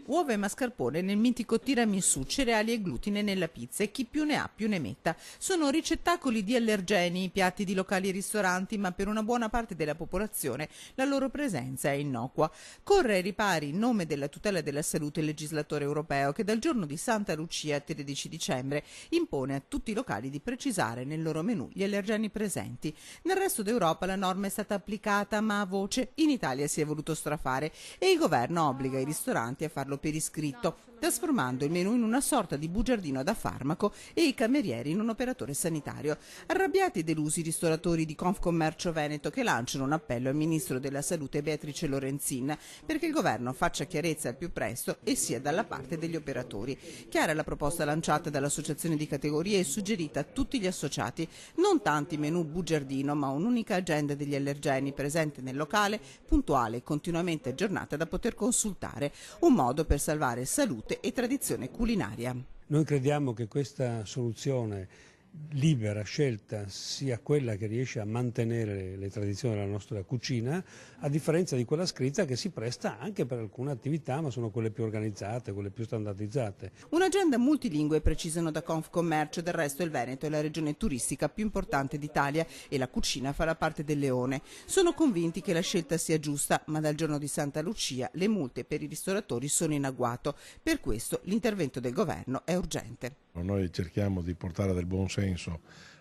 Uova e mascarpone nel mitico tiramisù, cereali e glutine nella pizza e chi più ne ha più ne metta. Sono ricettacoli di allergeni, piatti di locali e ristoranti, ma per una buona parte della popolazione la loro presenza è innocua. Corre ai ripari in nome della tutela della salute il legislatore europeo che dal giorno di Santa Lucia, 13 dicembre, impone a tutti i locali di precisare nel loro menù gli allergeni presenti. Nel resto d'Europa la norma è stata applicata ma a voce. In Italia si è voluto strafare e il governo obbliga i ristoranti a farlo per iscritto, trasformando il menù in una sorta di bugiardino da farmaco e i camerieri in un operatore sanitario. Arrabbiati e delusi i ristoratori di Confcommercio Veneto che lanciano un appello al ministro della Salute Beatrice Lorenzin perché il governo faccia chiarezza al più presto e sia dalla parte degli operatori. Chiara è la proposta lanciata dall'associazione di categorie e suggerita a tutti gli associati: non tanti menù bugiardino, ma un'unica agenda degli allergeni presente nel locale, puntuale e continuamente aggiornata da poter consultare. Un modo per salvare salute e tradizione culinaria. Noi crediamo che questa soluzione libera, scelta, sia quella che riesce a mantenere le tradizioni della nostra cucina, a differenza di quella scritta che si presta anche per alcune attività, ma sono quelle più organizzate, quelle più standardizzate. Un'agenda multilingue, precisano da Confcommercio. Del resto il Veneto è la regione turistica più importante d'Italia e la cucina farà parte del leone. Sono convinti che la scelta sia giusta, ma dal giorno di Santa Lucia le multe per i ristoratori sono in agguato. Per questo l'intervento del governo è urgente. Noi cerchiamo di portare del buon senso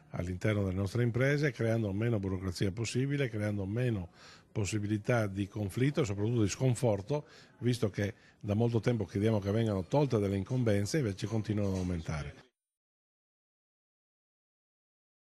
all'interno delle nostre imprese, creando meno burocrazia possibile, creando meno possibilità di conflitto e soprattutto di sconforto, visto che da molto tempo chiediamo che vengano tolte delle incombenze e invece continuano ad aumentare.